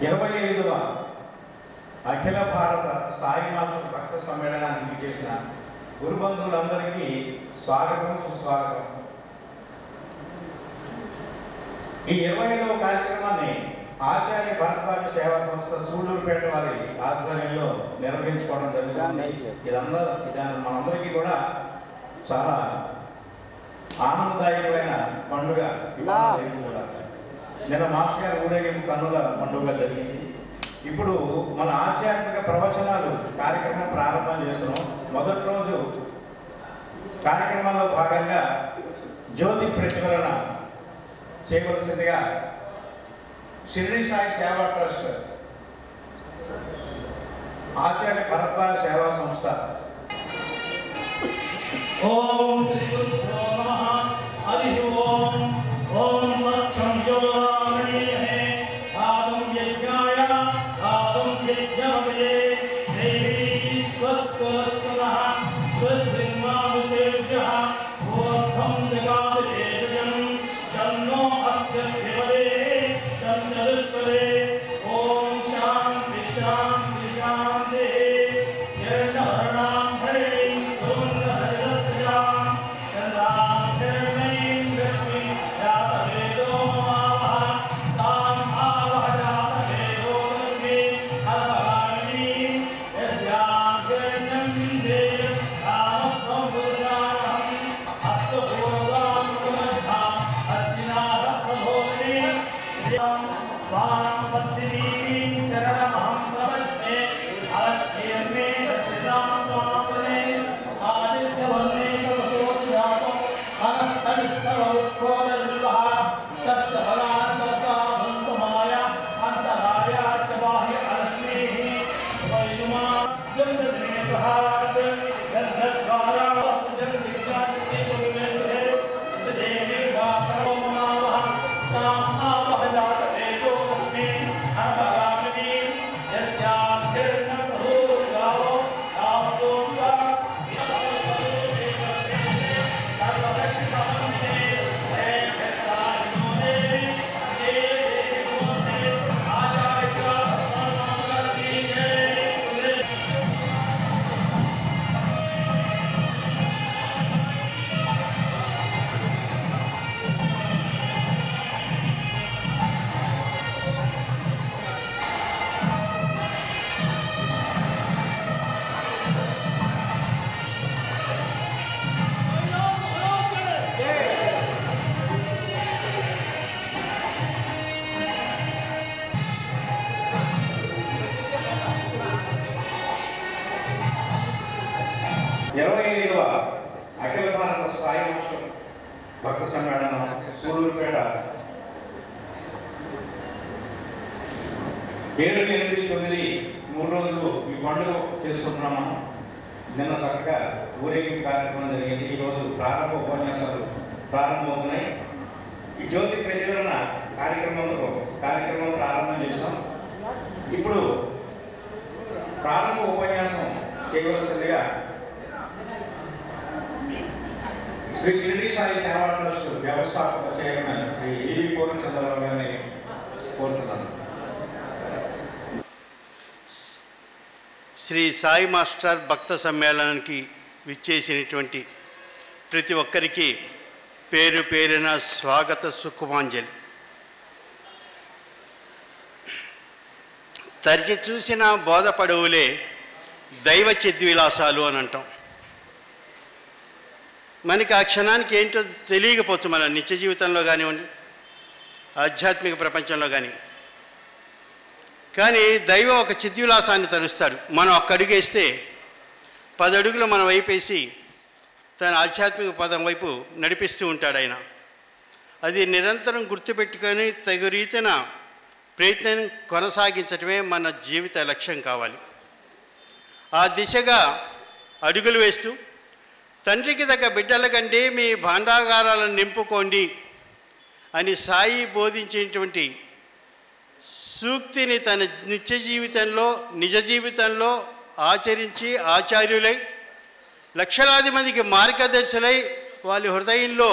25వ అఖిల భారత సాయి మాస్టర్ భక్త సమ్మేళనానికి చేసిన గురుబంధువులందరికీ స్వాగతం, సుస్వాగతం. ఈ 25వ కార్యక్రమాన్ని ఆచార్య భరద్వాజ సేవా సంస్థ సూళ్ళూరుపేట వారి ఆధ్వర్యంలో నిర్వహించుకోవడం జరుగుతుంది. ఇదాన్ని మనందరికీ కూడా చాలా ఆనందదాయకమైన పండుగ. కూడా నిన్న మాస్టర్ గారు ఊరేగింపు కన్నుల పండుగ జరిగింది. ఇప్పుడు మన ఆధ్యాత్మిక ప్రవచనాలు కార్యక్రమం ప్రారంభం చేస్తున్నాం. మొదటి రోజు కార్యక్రమంలో భాగంగా జ్యోతి ప్రజ్వలన చేయవలసిందిగా షిరిడి సాయి సేవా ట్రస్ట్ ఆచార్య భరద్వాజ సేవా సంస్థ ఓం శ్రీ గురుభ్యో నమః. హరి ఓం. ఓం లక్షం యోగామణీయే ఆదం యజ్ఞాయ ఆదం యజ్ఞమయే దేవీ స్వస్వస్తనః స్వస్తిర్మానుషేభ్యః ఓర్ధం జగాదేశజం జన్నో అస్యదేవదే చంద్రదుష్కరే. ఓం శాంతి శాంతి శాంతి. యర్ణవర్ణాం హరిణీం అఖిల భారత సాయి మాస్టర్ భక్త సమ్మేళనం సూళ్ళూరుపేట 7, 8, 9 3 రోజులు ఈ పండుగ చేసుకుంటున్నాము. నిన్న చక్కగా ఊరేగింపు కార్యక్రమం జరిగింది. ఈరోజు ప్రారంభ ఉపన్యాసాలు ప్రారంభమవుతున్నాయి. ఈ జ్యోతి ప్రజ్వలన కార్యక్రమం ప్రారంభం చేస్తాం. ఇప్పుడు ప్రారంభ ఉపన్యాసం చేయవలసిందిగా శ్రీ షిరిడి సాయి సేవా ట్రస్ట్ వ్యవస్థాపక చైర్మన్ శ్రీ ఈవి పూర్ణచంద్రరావు గారిని కోరుతున్నాను. శ్రీ సాయి మాస్టర్ భక్త సమ్మేళనానికి విచ్చేసినటువంటి ప్రతి ఒక్కరికి పేరు పేరున స్వాగత సుఖమాంజలి. తరచి చూసిన బోధపడవులే దైవ చిద్విలాసాలు అని అంటాం. మనకి ఆ క్షణానికి ఏంటో తెలియకపోవచ్చు, మన నిత్య జీవితంలో కానివ్వండి, ఆధ్యాత్మిక ప్రపంచంలో కానీ దైవం ఒక చిద్విలాసాన్ని తరుస్తాడు. మనం ఒక్క అడుగేస్తే 10 అడుగులు మన వైపేసి తన ఆధ్యాత్మిక పదం వైపు నడిపిస్తూ ఉంటాడు ఆయన. అది నిరంతరం గుర్తుపెట్టుకొని తగు రీతిన ప్రయత్నం కొనసాగించడమే మన జీవిత లక్ష్యం కావాలి. ఆ దిశగా అడుగులు వేస్తూ తండ్రికి తగ్గ బిడ్డల కంటే మీ భాండాగారాలను నింపుకోండి అని సాయి బోధించినటువంటి సూక్తిని తన నిత్య జీవితంలో నిజ జీవితంలో ఆచరించి ఆచార్యులై లక్షలాది మందికి మార్గదర్శులై వాళ్ళ హృదయంలో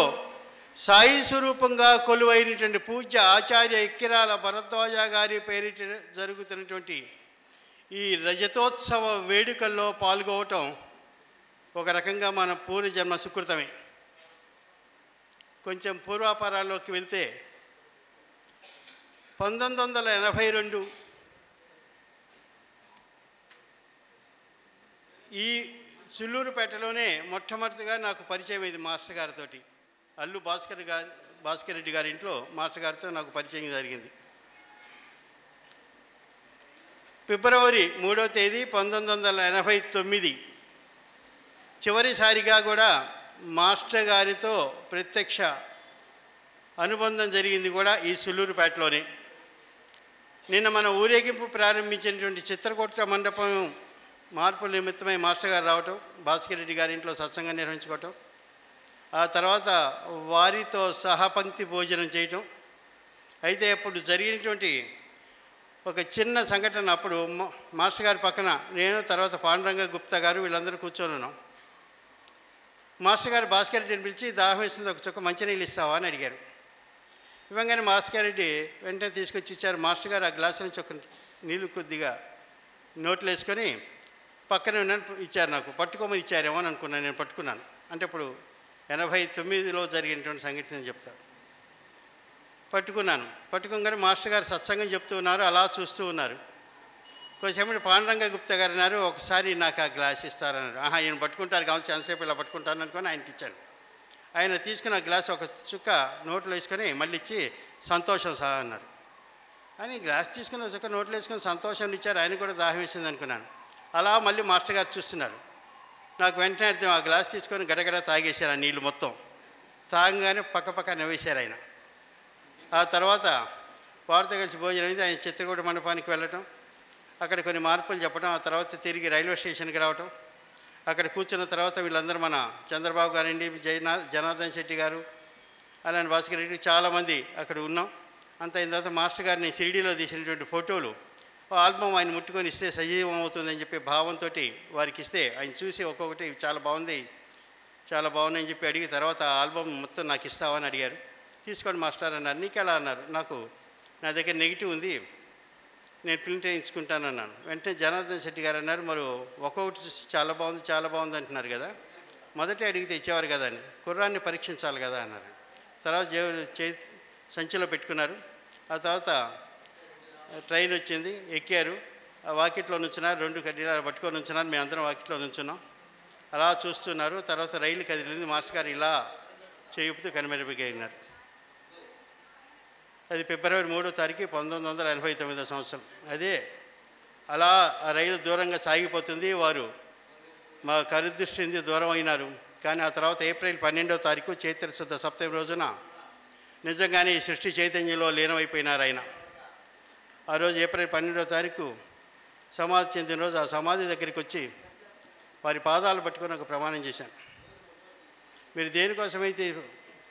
సాయి స్వరూపంగా కొలువైనటువంటి పూజ్య ఆచార్య ఎక్కిరాల భరద్వాజ గారి పేరిట జరుగుతున్నటువంటి ఈ రజతోత్సవ వేడుకల్లో పాల్గొవటం ఒక రకంగా మన పూర్వజన్మ సుకృతమే. కొంచెం పూర్వాపరాల్లోకి వెళ్తే 1982 ఈ సుళ్ళూరుపేటలోనే మొట్టమొదటిగా నాకు పరిచయం అయింది మాస్టర్ గారితో. అల్లు భాస్కర్ రెడ్డి గారి ఇంట్లో మాస్టర్ గారితో నాకు పరిచయం జరిగింది. ఫిబ్రవరి 3వ తేదీ 1989 చివరిసారిగా కూడా మాస్టర్ గారితో ప్రత్యక్ష అనుబంధం జరిగింది కూడా ఈ సుళ్ళూరుపేటలోనే. నిన్న మన ఊరేగింపు ప్రారంభించినటువంటి చిత్రకూట మండపం మార్పుల నిమిత్తమై మాస్టర్ గారు రావటం, భాస్కర్ రెడ్డి గారి ఇంట్లో సత్సంగం నిర్వహించుకోవటం, ఆ తర్వాత వారితో సహపంక్తి భోజనం చేయటం. అయితే అప్పుడు జరిగినటువంటి ఒక చిన్న సంఘటన, అప్పుడు మాస్టర్ గారి పక్కన నేను, తర్వాత పాండురంగ గుప్తా గారు వీళ్ళందరూ కూర్చొని ఉన్నాం. మాస్టర్ గారు భాస్కర్ రెడ్డిని పిలిచి దాహం వేసింది, ఒక చుక్క మంచినీళ్ళు ఇస్తావా అని అడిగారు. ఇవ్వగానే భాస్కర్ రెడ్డి వెంటనే తీసుకొచ్చి ఇచ్చారు. మాస్టర్ గారు ఆ గ్లాసు నుంచి ఒక నీళ్ళు కొద్దిగా నోట్లు వేసుకొని పక్కనే ఇచ్చారు. నాకు పట్టుకోమని ఇచ్చారేమో అని అనుకున్నాను. నేను పట్టుకున్నాను. అంటే ఇప్పుడు 89లో జరిగినటువంటి సంఘటన చెప్తాను. పట్టుకోగానే మాస్టర్ గారు సత్సంగం చెప్తూ ఉన్నారు, అలా చూస్తూ ఉన్నారు. కొంచెం పాండురంగ గుప్తా గారు అన్నారు, ఒకసారి నాకు ఆ గ్లాస్ ఇస్తారన్నారు. ఈయన పట్టుకుంటారు కావచ్చు, ఎంతసేపు ఇలా పట్టుకుంటాను అనుకొని ఆయనకి ఇచ్చాను. ఆయన తీసుకున్న గ్లాస్ ఒక చుక్క నోట్లో వేసుకొని మళ్ళీ ఇచ్చి సంతోషం సహా అన్నారు. అని గ్లాస్ తీసుకుని చుక్క నోట్లో వేసుకొని సంతోషం ఇచ్చారు. ఆయన కూడా దాహం వేసింది అనుకున్నాను. అలా మళ్ళీ మాస్టర్ గారు చూస్తున్నారు. నాకు వెంటనే అర్థం, ఆ గ్లాస్ తీసుకొని గడగడ తాగేశారు ఆ నీళ్ళు మొత్తం. తాగగానే పక్క నవ్వేశారు ఆయన. ఆ తర్వాత వారితో కలిసి భోజనం అయింది. ఆయన చిత్రకూట మండపానికి వెళ్ళటం, అక్కడ కొన్ని మార్పులు చెప్పడం, ఆ తర్వాత తిరిగి రైల్వే స్టేషన్కి రావటం. అక్కడ కూర్చున్న తర్వాత వీళ్ళందరూ మన చంద్రబాబు గారండి, జనార్దన్ శెట్టి గారు, అలానే భాస్కర్ రెడ్డి, చాలామంది అక్కడ ఉన్నాం. అంత అయిన తర్వాత మాస్టర్ గారిని షిరిడీలో తీసినటువంటి ఫోటోలు ఆల్బమ్ ఆయన ముట్టుకొని ఇస్తే సజీవం అవుతుందని చెప్పి భావంతో వారికి ఇస్తే ఆయన చూసి ఒక్కొక్కటి చాలా బాగుందని చెప్పి అడిగి తర్వాత ఆ ఆల్బమ్ మొత్తం నాకు ఇస్తావని అడిగారు. తీసుకోండి మాస్టర్ అన్నారు. నీకు ఎలా అన్నారు. నా దగ్గర నెగిటివ్ ఉంది, నేను ప్రింట్ వేయించుకుంటానన్నాను. వెంటనే జనార్దన్ శెట్టి గారు అన్నారు, మరి ఒక్కొక్కటి చూసి చాలా బాగుంది అంటున్నారు కదా, మొదటే అడిగితే ఇచ్చేవారు కదా అని, కుర్రాన్ని పరీక్షించాలి కదా అన్నారు. తర్వాత సంచిలో పెట్టుకున్నారు. ఆ తర్వాత ట్రైన్ వచ్చింది, ఎక్కారు. ఆ వాకిట్లో నుంచున్నారు, 2 కడ్డీలు పట్టుకొని నుంచున్నారు. మేము అందరం వాకిట్లో నుంచున్నాం. అలా చూస్తున్నారు. తర్వాత రైలు కదిలింది. మాస్టర్ గారు ఇలా చేయుపుతూ కనుమరుగైనారు. అది ఫిబ్రవరి 3వ తారీఖు 1989 సంవత్సరం. అలా ఆ రైలు దూరంగా సాగిపోతుంది. వారు మా కరుదృష్టి దూరం అయినారు. కానీ ఆ తర్వాత ఏప్రిల్ 12వ తారీఖు చైత్ర శుద్ధ సప్తమి రోజున నిజంగానే ఈ సృష్టి చైతన్యంలో లీనమైపోయినారు ఆయన. ఆ రోజు ఏప్రిల్ 12వ తారీఖు సమాధి చెందిన రోజు. ఆ సమాధి దగ్గరికి వచ్చి వారి పాదాలు పట్టుకొని ఒక ప్రమాణం చేశాను. మీరు దేనికోసమైతే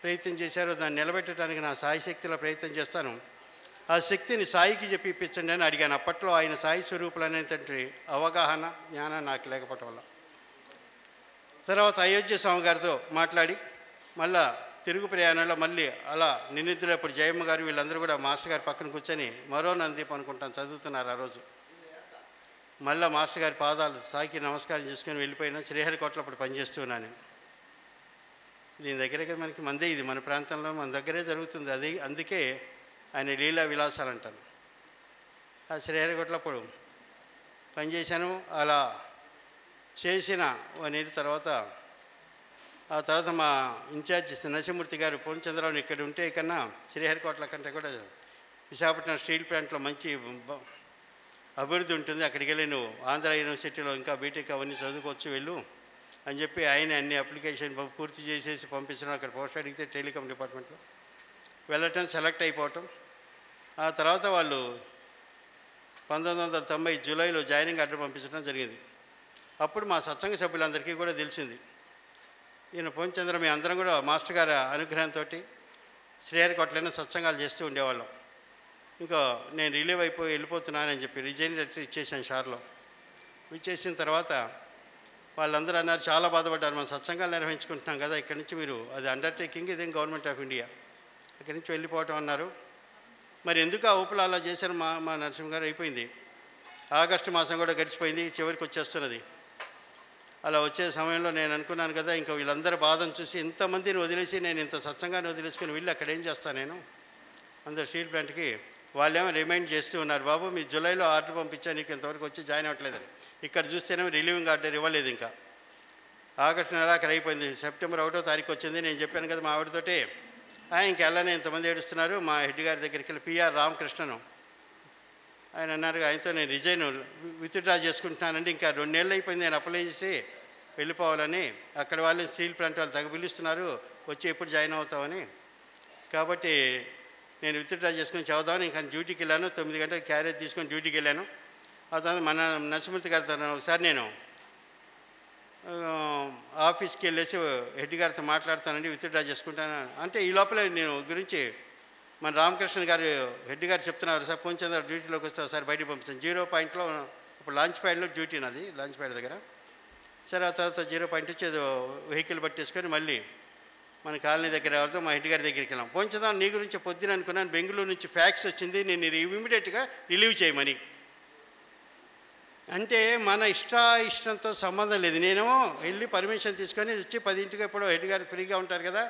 ప్రయత్నం చేశారో దాన్ని నిలబెట్టడానికి నా సాయి శక్తిలో ప్రయత్నం చేస్తాను. ఆ శక్తిని సాయికి చెప్పి ఇప్పించండి అని అడిగాను. అప్పట్లో ఆయన సాయి స్వరూపులు అనేటువంటి అవగాహన జ్ఞానం నాకు లేకపోవటం వల్ల. తర్వాత అయోధ్య స్వామి గారితో మాట్లాడి మళ్ళా తిరుగు ప్రయాణంలో మళ్ళీ అలా నిన్నిద్దులప్పుడు జయమ్మ గారు వీళ్ళందరూ కూడా మాస్టర్ గారి పక్కన కూర్చొని మరో నందీప్ అనుకుంటాను చదువుతున్నారు. ఆ రోజు మళ్ళీ మాస్టర్ గారి పాదాలు సాకి నమస్కారం చేసుకొని వెళ్ళిపోయినా. శ్రీహరికోటలో అప్పుడు పనిచేస్తున్నాను. దీని దగ్గర మనకి మందే, ఇది మన ప్రాంతంలో మన దగ్గరే జరుగుతుంది. అందుకే ఆయన లీలా విలాసాలు అంటాను. ఆ శ్రీహరికోటలో అప్పుడు పనిచేశాను. అలా చేసిన 1 year తర్వాత ఆ తర్వాత మా ఇన్ఛార్జ్ నరసింహమూర్తి గారు పూర్ణచంద్రరావుని ఇక్కడ ఉంటే కన్నా శ్రీహరికోటల కంటే కూడా విశాఖపట్నం స్టీల్ ప్లాంట్లో మంచి అభివృద్ధి ఉంటుంది, అక్కడికి వెళ్ళి నువ్వు ఆంధ్ర యూనివర్సిటీలో ఇంకా బీటెక్ అవన్నీ చదువుకోవచ్చు వెళ్ళు అని చెప్పి ఆయన అన్ని అప్లికేషన్ పూర్తి చేసేసి పంపించడం. అక్కడ పోస్ట్ అడిగితే టెలికాం డిపార్ట్మెంట్లో వెళ్ళటం, సెలెక్ట్ అయిపోవటం. ఆ తర్వాత వాళ్ళు 1990 జూలైలో జాయినింగ్ ఆర్డర్ పంపించడం జరిగింది. అప్పుడు మా సత్సంగ సభ్యులందరికీ కూడా తెలిసింది ఈయన పూర్ణచంద్ర మీ అందరం కూడా మాస్టర్ గారి అనుగ్రహంతో శ్రీహరికోటలోనే సత్సంగాలు చేస్తూ ఉండేవాళ్ళం. ఇంకా నేను రిలీవ్ అయిపోయి వెళ్ళిపోతున్నానని చెప్పి రిజైన్ లెటర్ ఇచ్చేసాను షార్లో. ఇచ్చేసిన తర్వాత వాళ్ళందరూ అన్నారు, చాలా బాధపడ్డారు, మనం సత్సంగాలు నిర్వహించుకుంటున్నాం కదా, ఇక్కడి నుంచి మీరు అది అండర్టేకింగ్, ఇదేం గవర్నమెంట్ ఆఫ్ ఇండియా, ఇక్కడి నుంచి వెళ్ళిపోవటం అన్నారు. మరి ఎందుకు ఆ ఊపులు అలా చేశారు మా నరసింహ గారు. అయిపోయింది, ఆగస్టు మాసం కూడా గడిచిపోయింది, చివరికి వచ్చేస్తున్నది. అలా వచ్చే సమయంలో నేను అనుకున్నాను కదా, ఇంకా వీళ్ళందరూ బాధను చూసి ఇంతమందిని వదిలేసి నేను ఇంత సత్సంగాన్ని వదిలేసుకుని వెళ్ళి అక్కడ ఏం చేస్తాను నేను అందరు స్టీల్ ప్లాంట్కి. వాళ్ళేమో రిమైండ్ చేస్తూ ఉన్నారు, బాబు మీ జూలైలో ఆర్డర్ పంపించాను, నీకు ఇంతవరకు వచ్చి జాయిన్ అవ్వట్లేదని. ఇక్కడ చూస్తేనేమో రిలీవింగ్ ఆర్డర్ ఇవ్వలేదు. ఇంకా ఆగస్టు నెలాఖరు అయిపోయింది, సెప్టెంబర్ 1వ తారీఖు వచ్చింది. నేను చెప్పాను కదా మా ఆవిడతోటి, ఇంకెళ్ళని ఇంతమంది ఏడుస్తున్నారు. మా హెడ్ గారి దగ్గరికి వెళ్ళి పిఆర్ రామకృష్ణను ఆయన అన్నారు, ఆయనతో నేను రిజైన్ విత్డ్రా చేసుకుంటున్నానండి, ఇంకా 2 నెలలు అయిపోయింది నేను అప్లై చేసి వెళ్ళిపోవాలని. అక్కడ వాళ్ళు స్టీల్ ప్లాంట్ వాళ్ళు తగ్గ పిలుస్తున్నారు, వచ్చి ఎప్పుడు జాయిన్ అవుతామని. కాబట్టి నేను విత్డ్రా చేసుకుని చదువుదామని ఇంకా డ్యూటీకి వెళ్ళాను. 9 గంటలకు క్యారేజ్ తీసుకొని డ్యూటీకి వెళ్ళాను. ఆ తర్వాత మన నరసింహమూర్తి గారితో ఒకసారి నేను ఆఫీస్కి వెళ్ళేసి హెడ్ గారితో మాట్లాడతానండి, విత్డ్రా చేసుకుంటాను అంటే, ఈ లోపల నేను గురించి మన రామకృష్ణ గారు హెడ్ గారు చెప్తున్నారు, సార్ కొంచెం డ్యూటీలోకి వస్తే ఒకసారి బయటకు పంపిస్తాను. 0 పాయింట్లో ఇప్పుడు లాంచ్ ప్యాడ్లో డ్యూటీ నాది, లాంచ్ ప్యాడ్ దగ్గర. సరే, ఆ తర్వాత 0 పాయింట్ వచ్చి ఏదో వెహికల్ పట్టేసుకొని మళ్ళీ మన కాలనీ దగ్గర ఎవరితో మా హెడ్ గారి దగ్గరికి వెళ్ళాం. కొంచెం నీ గురించి పొద్దున అనుకున్నాను, బెంగళూరు నుంచి ఫ్యాక్స్ వచ్చింది, నేను ఇమీడియట్గా రిలీవ్ చేయమని. అంటే మన ఇష్టంతో సంబంధం లేదు. నేనేమో వెళ్ళి పర్మిషన్ తీసుకొని వచ్చి 10ంటికి ఎప్పుడో హెడ్ గారు ఫ్రీగా ఉంటారు కదా,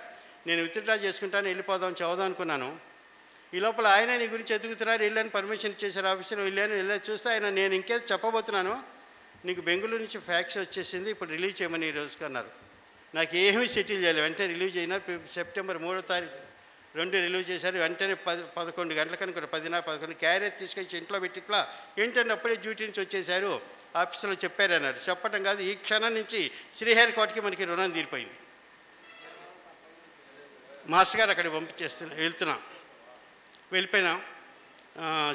నేను విత్డ్రా చేసుకుంటాను, వెళ్ళిపోదాం చదువుదాం అనుకున్నాను. ఈ లోపల ఆయన నీ గురించి ఎదుగుతున్నారు, వెళ్ళాను, పర్మిషన్ ఇచ్చేసారు ఆఫీసులో. వెళ్ళి చూస్తే ఆయన, నేను ఇంకేం చెప్పబోతున్నాను, నీకు బెంగళూరు నుంచి ఫ్యాక్స్ వచ్చేసింది, ఇప్పుడు రిలీజ్ చేయమని ఈ రోజుకి అన్నారు. నాకు ఏమీ సెటిల్ చేయలేదు, వెంటనే రిలీవ్ చేయన్నారు. సెప్టెంబర్ 3వ తారీఖు 2 రిలీవ్ చేశారు. వెంటనే 11 గంటలకు అనుకుంటారు, 10:30-11 క్యారేజ్ తీసుకొచ్చి ఇంట్లో పెట్టి ఇట్లా ఏంటంటే అప్పుడే డ్యూటీ నుంచి వచ్చేసారు, ఆఫీసులో చెప్పారు అన్నారు. చెప్పడం కాదు, ఈ క్షణం నుంచి శ్రీహరికోటకి మనకి రుణం తీరిపోయింది. మాస్టర్ గారు అక్కడికి వెళ్ళిపోయినాం.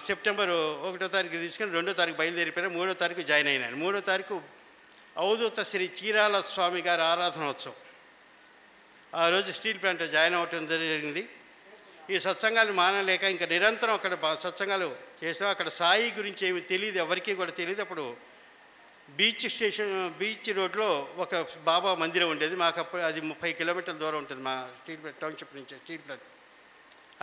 సెప్టెంబర్ 1వ తారీఖు తీసుకొని 2వ తారీఖు బయలుదేరిపోయినా, 3వ తారీఖు జాయిన్ అయినాను. 3వ తారీఖు అవధూత శ్రీ చీరాల స్వామి గారి ఆరాధనోత్సవం. ఆ రోజు స్టీల్ ప్లాంట్ జాయిన్ అవ్వటం జరిగింది. ఈ సత్సంగాలు మానలేక ఇంకా నిరంతరం అక్కడ సత్సంగాలు చేసాం. అక్కడ సాయి గురించి ఏమి తెలియదు, ఎవరికీ కూడా తెలియదు. అప్పుడు బీచ్ రోడ్లో ఒక బాబా మందిరం ఉండేది మాకు. అప్పుడు అది 30 కిలోమీటర్ల దూరం ఉంటుంది మా స్టీల్ ప్లాంట్ టౌన్షిప్ నుంచి. స్టీల్ ప్లాంట్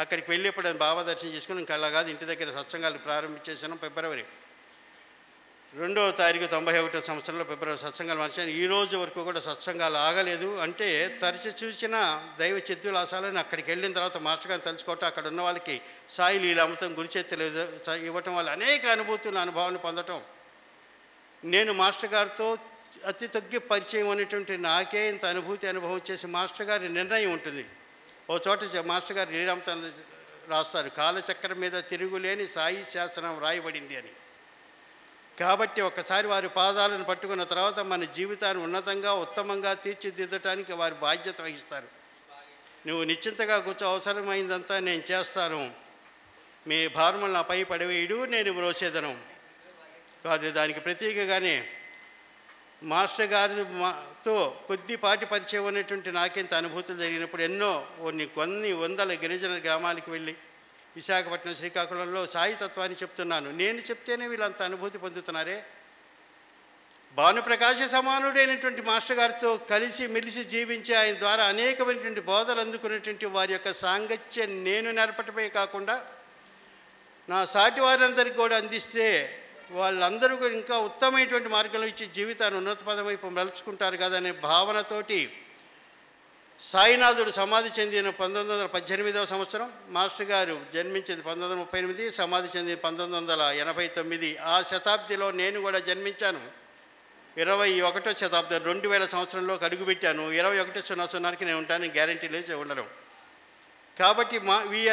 అక్కడికి వెళ్ళేప్పుడు బాబా దర్శనం చేసుకుని ఇంకా అలా కాదు, ఇంటి దగ్గర సత్సంగాలు ప్రారంభించేసాను. ఫిబ్రవరి 2వ తారీఖు 91వ సంవత్సరంలో ఫిబ్రవరి సత్సంగాలు మార్చాను. ఈ రోజు వరకు కూడా సత్సంగాలు ఆగలేదు. అంటే తరచి చూసిన దైవ చిద్విలాసాలని అక్కడికి వెళ్ళిన తర్వాత మాస్టర్ గారిని తలుచుకోవటం, అక్కడ ఉన్న వాళ్ళకి సాయి లీల అమృతం గురిచేత్తలేదు ఇవ్వటం వల్ల అనేక అనుభవాన్ని పొందటం. నేను మాస్టర్ గారితో అతి తగ్గి పరిచయం అనేటువంటి నాకే ఇంత అనుభవం చేసి మాస్టర్ గారి నిర్ణయం ఉంటుంది. ఓ చోట మాస్టర్ గారు లీలామృతం రాస్తారు, కాలచక్రం మీద తిరుగులేని సాయి శాసనం రాయబడింది అని. కాబట్టి ఒక్కసారి వారి పాదాలను పట్టుకున్న తర్వాత మన జీవితాన్ని ఉన్నతంగా ఉత్తమంగా తీర్చిదిద్దటానికి వారి బాధ్యత వహిస్తారు. నువ్వు నిశ్చింతగా కూర్చో, అవసరమైందంతా నేను చేస్తాను, మీ భారములు నాపై పడవేయుడు, నేను మ్రోసేదను కాదు. దానికి ప్రతీకగానే మాస్టర్ గారితో కొద్దిపాటి పరిచయం ఉన్నటువంటి నాకెంత అనుభూతులు జరిగినప్పుడు కొన్ని వందల గిరిజన గ్రామాలకు వెళ్ళి విశాఖపట్నం, శ్రీకాకుళంలో సాయి తత్వాన్ని చెప్తున్నాను. నేను చెప్తేనే వీళ్ళంత అనుభూతి పొందుతున్నారే. భానుప్రకాశ సమానుడైనటువంటి మాస్టర్ గారితో కలిసి మెలిసి జీవించి ఆయన ద్వారా అనేకమైనటువంటి బోధలు అందుకున్నటువంటి వారి యొక్క సాంగత్యం నేను నేర్పటమే కాకుండా నా సాటి వారందరికీ కూడా అందిస్తే వాళ్ళందరూ కూడా ఇంకా ఉత్తమమైనటువంటి మార్గంలో ఇచ్చి జీవితాన్ని ఉన్నత పదం వైపు మలుచుకుంటారు కదా అనే భావనతోటి సాయినాథుడు సమాధి చెందిన 1918వ సంవత్సరం, మాస్టర్ గారు జన్మించింది 1938, సమాధి చెందింది 1989. ఆ శతాబ్దిలో నేను కూడా జన్మించాను. 21వ శతాబ్దం 2000 సంవత్సరంలోకి అడుగుపెట్టాను. 2100కి నేను ఉంటాను, గ్యారంటీ లేదు ఉండడం. కాబట్టి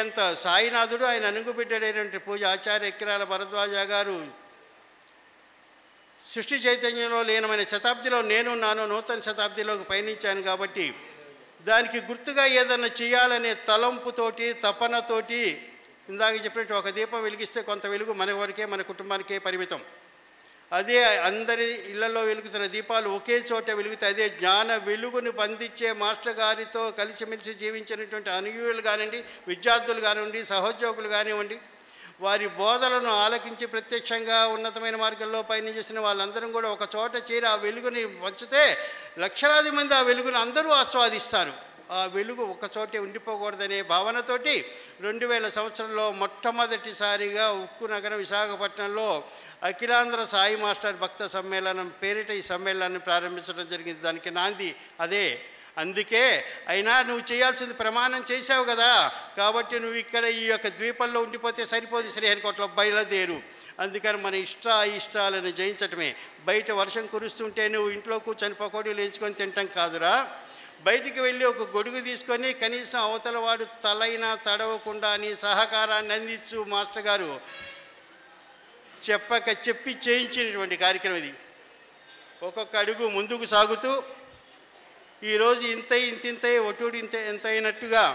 అంత సాయినాథుడు ఆయన అనుగుబిడ్డడైనటువంటి పూజ ఆచార్య ఎక్కిరాల భరద్వాజ గారు సృష్టి చైతన్యంలో లీనమైన శతాబ్దిలో నేను నూతన శతాబ్దిలోకి పయనించాను. కాబట్టి దానికి గుర్తుగా ఏదన్నా చేయాలనే తలంపుతోటి తపనతోటి ఇందాక చెప్పినట్టు ఒక దీపం వెలిగిస్తే కొంత వెలుగు మన వరకే, మన కుటుంబానికే పరిమితం. అదే అందరి ఇళ్లలో వెలుగుతున్న దీపాలు ఒకే చోట వెలుగుతాయి. అదే జ్ఞాన వెలుగును బంధించే మాస్టర్ గారితో కలిసిమెలిసి జీవించినటువంటి అనుయూయులు కానివ్వండి, విద్యార్థులు కానివ్వండి, సహోద్యోగులు కానివ్వండి, వారి బోధలను ఆలకించి ప్రత్యక్షంగా ఉన్నతమైన మార్గంలో పయనించేసిన వాళ్ళందరం కూడా ఒక చోట చేరి ఆ వెలుగుని పంచితే లక్షలాది మంది ఆ వెలుగును అందరూ ఆస్వాదిస్తారు. ఆ వెలుగు ఒక చోటే ఉండిపోకూడదనే భావనతోటి 2000 సంవత్సరంలో మొట్టమొదటిసారిగా ఉక్కు నగరం విశాఖపట్నంలో అఖిలాంధ్ర సాయి మాస్టర్ భక్త సమ్మేళనం పేరిట ఈ సమ్మేళనాన్ని ప్రారంభించడం జరిగింది. దానికి నాంది అదే. అందుకే అయినా నువ్వు చేయాల్సింది ప్రమాణం చేశావు కదా, కాబట్టి నువ్వు ఇక్కడ ఈ యొక్క ద్వీపంలో ఉండిపోతే సరిపోదు, శ్రీహరికోటలో బయలుదేరు. అందుకని మన ఇష్టాలను జయించటమే. బయట వర్షం కురుస్తుంటే నువ్వు ఇంట్లో కూర్చొని పకోడీలు వేయించుకొని తింటాం కాదురా, బయటికి వెళ్ళి ఒక గొడుగు తీసుకొని కనీసం అవతల వాడు తలైనా తడవకుండా నీ సహకారాన్ని అందించు మాస్టర్ గారు చెప్పి చేయించినటువంటి కార్యక్రమం ఇది. ఒక్కొక్క అడుగు ముందుకు సాగుతూ ఈరోజు ఇంత ఒటుడు ఎంత అయినట్టుగా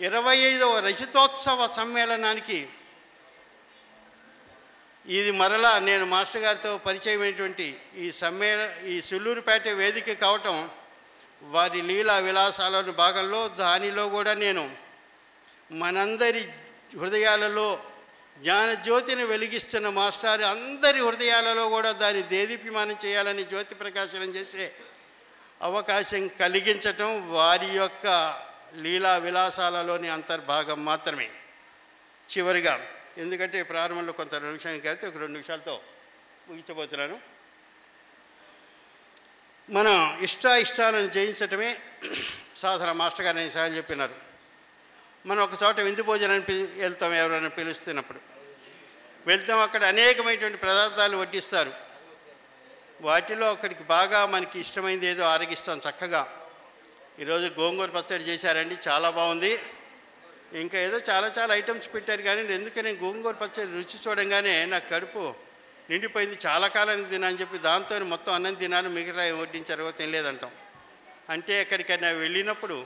25వ రజతోత్సవ సమ్మేళనానికి ఇది మరలా నేను మాస్టర్ గారితో పరిచయమైనటువంటి ఈ సుళ్ళూరుపేట వేదిక కావటం వారి లీలా విలాసాలను భాగంలో దానిలో కూడా నేను మనందరి హృదయాలలో జ్ఞానజ్యోతిని వెలిగిస్తున్న మాస్టర్ అందరి హృదయాలలో కూడా దాన్ని దేదీప్యమానం చేయాలని జ్యోతి ప్రకాశనం చేసే అవకాశం కలిగించటం వారి యొక్క లీలా విలాసాలలోని అంతర్భాగం మాత్రమే. చివరిగా ఎందుకంటే ప్రారంభంలో కొంత 2 నిమిషానికి కలిపి ఒక 2 నిమిషాలతో ముగించబోతున్నాను. మన ఇష్టాలను జయించటమే సాధన. మాస్టర్ గారు ఈసారి చెప్పినారు, మనం ఒక చోట విందు భోజనాన్ని వెళ్తాం, ఎవరైనా పిలుస్తున్నప్పుడు వెళ్తాం, అక్కడ అనేకమైనటువంటి పదార్థాలు వడ్డిస్తారు. వాటిలో ఒకరికి బాగా మనకి ఇష్టమైంది ఏదో ఆరగిస్తాం చక్కగా. ఈరోజు గోంగూర పచ్చడి చేశారండి, చాలా బాగుంది. ఇంకా ఏదో చాలా ఐటమ్స్ పెట్టారు, కానీ ఎందుకని గోంగూర పచ్చడి రుచి చూడంగానే నాకు కడుపు నిండిపోయింది, చాలా కాలానికి తినని చెప్పి దాంతో మొత్తం అన్నం తినాను, మిగతా వడ్డించారో తినలేదంటాం. అంటే ఎక్కడికైనా వెళ్ళినప్పుడు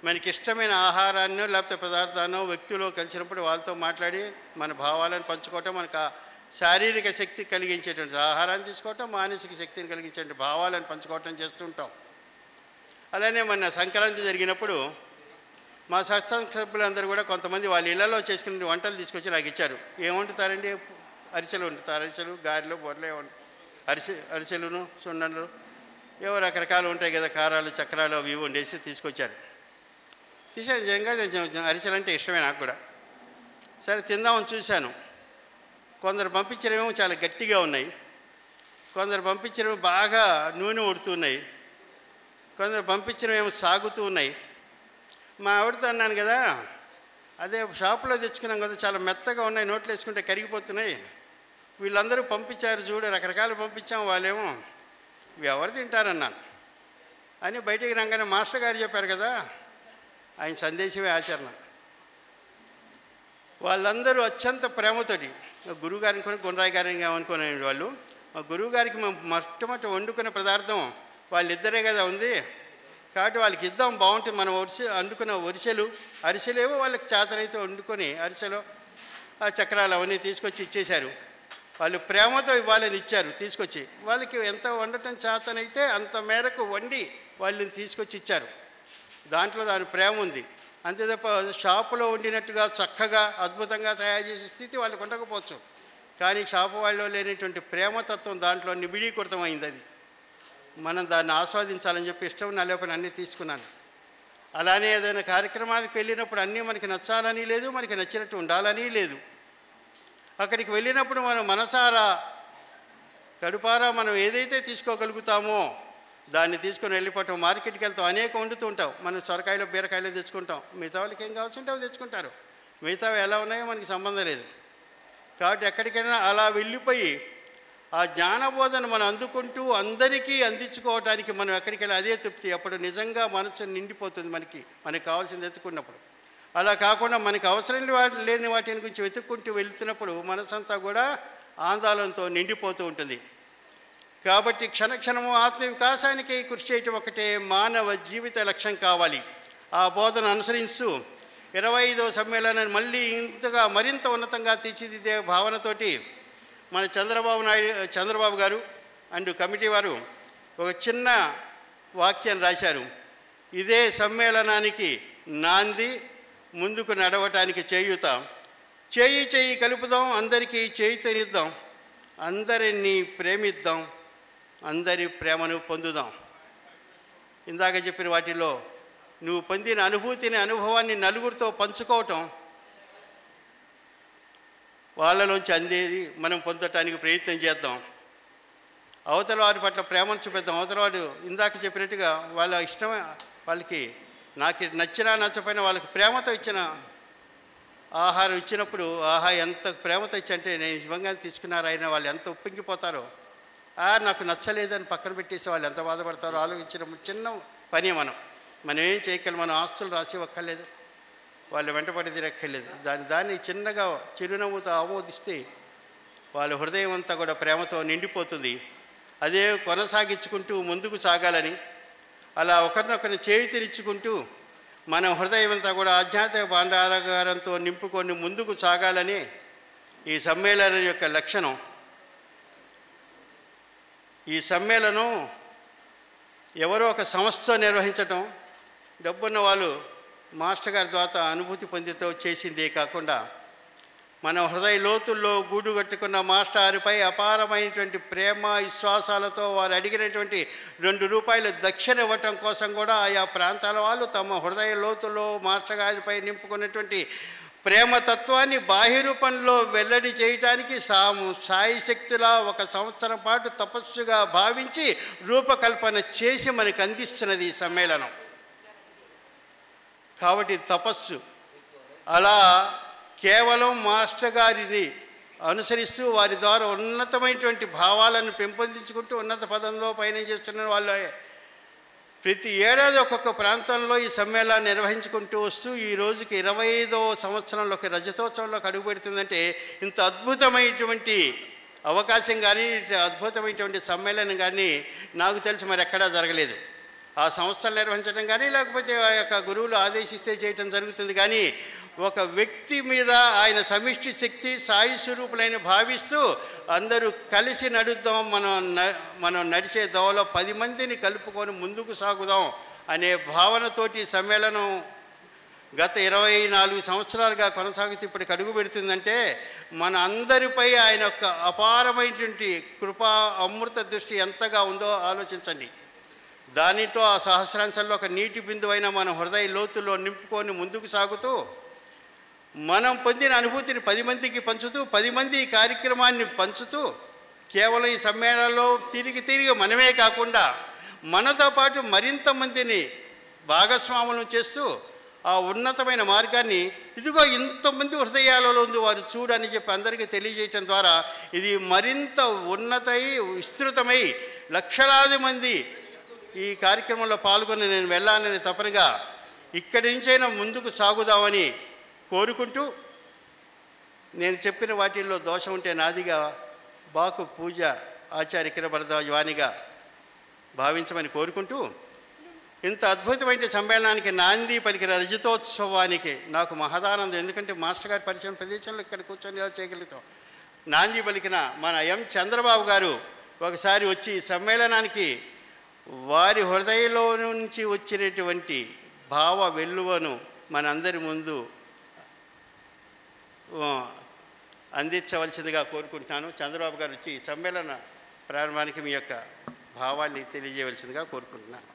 మనకి ఇష్టమైన ఆహారాన్నో లేకపోతే పదార్థాన్నో వ్యక్తులు కలిసినప్పుడు వాళ్ళతో మాట్లాడి మన భావాలను పంచుకోవటం, మనకు శారీరక శక్తి కలిగించేటువంటి ఆహారాన్ని తీసుకోవటం, మానసిక శక్తిని కలిగించేటువంటి భావాలను పంచుకోవటం చేస్తుంటాం. అలానే మన సంక్రాంతి జరిగినప్పుడు మా సత్సంగ సభ్యులందరూ కూడా కొంతమంది వాళ్ళ ఇళ్లలో చేసుకునే వంటలు తీసుకొచ్చి నాకు ఇచ్చారు. ఏం వండుతారండి? అరిసెలు వండుతారు, అరిసెలు, గారెలు, బొర్రలు అరిసెలును, సున్నలు, ఏవో రకరకాలు ఉంటాయి కదా, కారాలు, చక్రాలు అవి వండేసి తీసుకొచ్చారు. నిజంగా అరిసెలు అంటే ఇష్టమే నాకు కూడా. సరే తిందామని చూశాను. కొందరు పంపించినవేమో చాలా గట్టిగా ఉన్నాయి, కొందరు పంపించినవి బాగా నూనె ఉడుతున్నాయి, కొందరు పంపించినవేమో సాగుతూ ఉన్నాయి. మా ఆవిడతో అన్నాను కదా, అదే షాపులో తెచ్చుకున్నాం కదా, చాలా మెత్తగా ఉన్నాయి, నోట్లు వేసుకుంటే కరిగిపోతున్నాయి, వీళ్ళందరూ పంపించారు చూడు, రకరకాలు పంపించాం, వాళ్ళేమో ఇవి ఎవరు తింటారన్నాను. అని బయటికి రాగానే మాస్టర్ గారు చెప్పారు కదా, ఆయన సందేశమే ఆచరణ. వాళ్ళందరూ అత్యంత ప్రేమతోటి గురువుగారిని కొని గుండ్రాయి గారిని అనుకునే వాళ్ళు, మా గురువుగారికి మేము మొట్టమొదటి వండుకునే పదార్థం వాళ్ళిద్దరే కదా ఉంది, కాబట్టి వాళ్ళకి ఇద్దాం బాగుంటుంది. మనం వండుకున్న అరిసెలేవో వాళ్ళకి చేతనైతే వండుకొని అరిసెలో ఆ చక్రాలు అవన్నీ తీసుకొచ్చి ఇచ్చేశారు. వాళ్ళు ప్రేమతో ఇవ్వాలని ఇచ్చారు తీసుకొచ్చి. వాళ్ళకి ఎంత వండటం చేతనైతే అంత మేరకు వండి వాళ్ళని తీసుకొచ్చి ఇచ్చారు. దాంట్లో దాని ప్రేమ ఉంది. అంతే తప్ప షాపులో వండినట్టుగా చక్కగా అద్భుతంగా తయారు చేసే స్థితి వాళ్ళకు ఉండకపోవచ్చు, కానీ షాపు వాళ్ళలో లేనటువంటి ప్రేమతత్వం దాంట్లో నిబిడీకృతమైంది. అది మనం దాన్ని ఆస్వాదించాలని చెప్పి ఇష్టం నా లేకపోతే అన్నీ తీసుకున్నాను. అలానే ఏదైనా కార్యక్రమానికి వెళ్ళినప్పుడు అన్నీ మనకి నచ్చాలని లేదు, మనకి నచ్చినట్టు ఉండాలని లేదు. అక్కడికి వెళ్ళినప్పుడు మనం మనసారా కడుపారా మనం ఏదైతే తీసుకోగలుగుతామో దాన్ని తీసుకొని వెళ్ళిపోవటం. మార్కెట్కి వెళ్తాం, అనేక వండుతూ ఉంటాం, మనం సొరకాయలు బీరకాయలు తెచ్చుకుంటాం, మిగతా వాళ్ళకి ఏం కావాల్సి ఉంటే అవి తెచ్చుకుంటారు, మిగతావి ఎలా ఉన్నాయో మనకి సంబంధం లేదు. కాబట్టి ఎక్కడికైనా అలా వెళ్ళిపోయి ఆ జ్ఞానబోధన మనం అందుకుంటూ అందరికీ అందించుకోవడానికి మనం ఎక్కడికైనా అదే తృప్తి. అప్పుడు నిజంగా మనసు నిండిపోతుంది, మనకి కావాల్సింది వెతుక్కున్నప్పుడు. అలా కాకుండా మనకి అవసరం లేని వాటిని గురించి వెతుక్కుంటూ వెళుతున్నప్పుడు మనసంతా కూడా ఆందోళనతో నిండిపోతూ ఉంటుంది. కాబట్టి క్షణక్షణము ఆత్మవికాసానికి కృషి చేయటం ఒకటే మానవ జీవిత లక్ష్యం కావాలి. ఆ బోధన అనుసరిస్తూ 25వ సమ్మేళనాన్ని మళ్ళీ మరింత ఉన్నతంగా తీర్చిదిద్దే భావనతోటి మన చంద్రబాబు గారు అండ్ కమిటీ వారు ఒక చిన్న వాక్యం రాశారు. ఇదే సమ్మేళనానికి నాంది, ముందుకు నడవటానికి చేయూత, చేయి చేయి కలుపుదాం, అందరికీ చేయితనిద్దాం, అందరినీ ప్రేమిద్దాం, అందరి ప్రేమను పొందుదాం. ఇందాక చెప్పిన వాటిలో నువ్వు పొందిన అనుభూతిని, అనుభవాన్ని నలుగురితో పంచుకోవటం, వాళ్ళలోంచి అందేది మనం పొందటానికి ప్రయత్నం చేద్దాం. అవతల వారి పట్ల ప్రేమను చూపిద్దాం. అవతల వాడు ఇందాక చెప్పినట్టుగా వాళ్ళ ఇష్టమే, వాళ్ళకి నాకు నచ్చినా నచ్చపోయినా వాళ్ళకి ప్రేమతో ఇచ్చిన ఆహారం ఇచ్చినప్పుడు, ఆహా ఎంత ప్రేమతో ఇచ్చంటే నేను నిజంగా తీసుకున్నారు అయినా వాళ్ళు ఎంత ఉప్పొంగిపోతారో, నాకు నచ్చలేదని పక్కన పెట్టేసి వాళ్ళు ఎంత బాధపడతారో ఆలోచించిన చిన్న పని మనం ఏం చేయగలం. మనం ఆస్తులు రాసి ఒక్కర్లేదు, వాళ్ళు వెంటపడి తిరక్కర్లేదు. దాన్ని చిన్నగా చిరునవ్వుతో ఆమోదిస్తే వాళ్ళ హృదయం అంతా కూడా ప్రేమతో నిండిపోతుంది. అదే కొనసాగించుకుంటూ ముందుకు సాగాలని, అలా ఒకరినొకరిని చేతినిచ్చుకుంటూ మన హృదయం అంతా కూడా ఆధ్యాత్మిక భాండాగారంతో నింపుకొని ముందుకు సాగాలని ఈ సమ్మేళనం యొక్క లక్షణం. ఈ సమ్మేళనం ఎవరో ఒక సంస్థ నిర్వహించటం, డబ్బున్న వాళ్ళు మాస్టర్ గారి ద్వారా అనుభూతి పొందితో చేసిందే కాకుండా మన హృదయ లోతుల్లో గూడు కట్టుకున్న మాస్టారుపై అపారమైనటువంటి ప్రేమ విశ్వాసాలతో వారు అడిగినటువంటి ₹2 దక్షిణ ఇవ్వటం కోసం కూడా ఆయా ప్రాంతాల వాళ్ళు తమ హృదయ లోతుల్లో మాస్టర్ గారిపై నింపుకున్నటువంటి ప్రేమతత్వాన్ని బాహ్య రూపంలో వెల్లడి చేయటానికి సాయి శక్తులా 1 సంవత్సరం పాటు తపస్సుగా భావించి రూపకల్పన చేసి మనకు అందిస్తున్నది ఈ సమ్మేళనం. కాబట్టి తపస్సు అలా కేవలం మాస్టర్ గారిని అనుసరిస్తూ వారి ద్వారా ఉన్నతమైనటువంటి భావాలను పెంపొందించుకుంటూ ఉన్నత పదంలో పయనం చేస్తున్న వాళ్ళు ప్రతి ఏడాది ఒక్కొక్క ప్రాంతంలో ఈ సమ్మేళనాన్ని నిర్వహించుకుంటూ వస్తూ ఈ రోజుకి 25వ సంవత్సరంలోకి రజతోత్సవంలోకి అడుగుపెడుతుందంటే ఇంత అద్భుతమైనటువంటి అవకాశం కానీ, అద్భుతమైనటువంటి సమ్మేళనం కానీ నాకు తెలిసి మరి ఎక్కడా జరగలేదు. ఆ సంస్థలు నిర్వహించడం కానీ, లేకపోతే ఆ యొక్క గురువులు ఆదేశిస్తే చేయటం జరుగుతుంది. కానీ ఒక వ్యక్తి మీద ఆయన సమిష్టి శక్తి సాయి స్వరూపులైన భావిస్తూ అందరూ కలిసి నడుద్దాం, మనం నడిచే దోవలో 10 మందిని కలుపుకొని ముందుకు సాగుదాం అనే భావనతోటి సమ్మేళనం గత 24 సంవత్సరాలుగా కొనసాగుతూ ఇప్పటికి అడుగు పెడుతుందంటే మన అందరిపై ఆయన యొక్క అపారమైనటువంటి కృపా అమృత దృష్టి ఎంతగా ఉందో ఆలోచించండి. దానితో ఆ సహస్రాంశంలో ఒక నీటి బిందువైన మన హృదయ లోతుల్లో నింపుకొని ముందుకు సాగుతూ మనం పొందిన అనుభూతిని 10 మందికి పంచుతూ 10 మంది ఈ కార్యక్రమాన్ని పంచుతూ కేవలం ఈ సమ్మేళనంలో తిరిగి మనమే కాకుండా మనతో పాటు మరింత మందిని భాగస్వాములను చేస్తూ ఆ ఉన్నతమైన మార్గాన్ని ఇదిగో ఇంతమంది హృదయాలలో ఉంది వారు చూడని చెప్పి అందరికీ తెలియజేయటం ద్వారా ఇది మరింత ఉన్నతై విస్తృతమై లక్షలాది మంది ఈ కార్యక్రమంలో పాల్గొని నేను వెళ్ళాలని తపనగా ఇక్కడి నుంచైనా ముందుకు సాగుదామని కోరుకుంటూ, నేను చెప్పిన వాటిల్లో దోషం ఉంటే నాదిగా బాకు పూజ ఆచార్య కిరభరద్వాజ వాణిగా భావించమని కోరుకుంటూ, ఇంత అద్భుతమైన సమ్మేళనానికి నాంది పలికిన రజతోత్సవానికి నాకు మహదానందం. ఎందుకంటే మాస్టర్ గారి పరిచయం ప్రదేశంలో ఇక్కడ కూర్చొని ఇలా చేయగలుగుతాం. నాంది పలికిన మన చంద్రబాబు గారు ఒకసారి వచ్చి ఈ సమ్మేళనానికి వారి హృదయంలో నుంచి వచ్చినటువంటి భావ వెల్లువను మనందరి ముందు అందించవలసిందిగా కోరుకుంటున్నాను. చంద్రబాబు గారు వచ్చి ఈ సమ్మేళన ప్రారంభానికి మీ యొక్క భావాన్ని తెలియజేయవలసిందిగా కోరుకుంటున్నాను.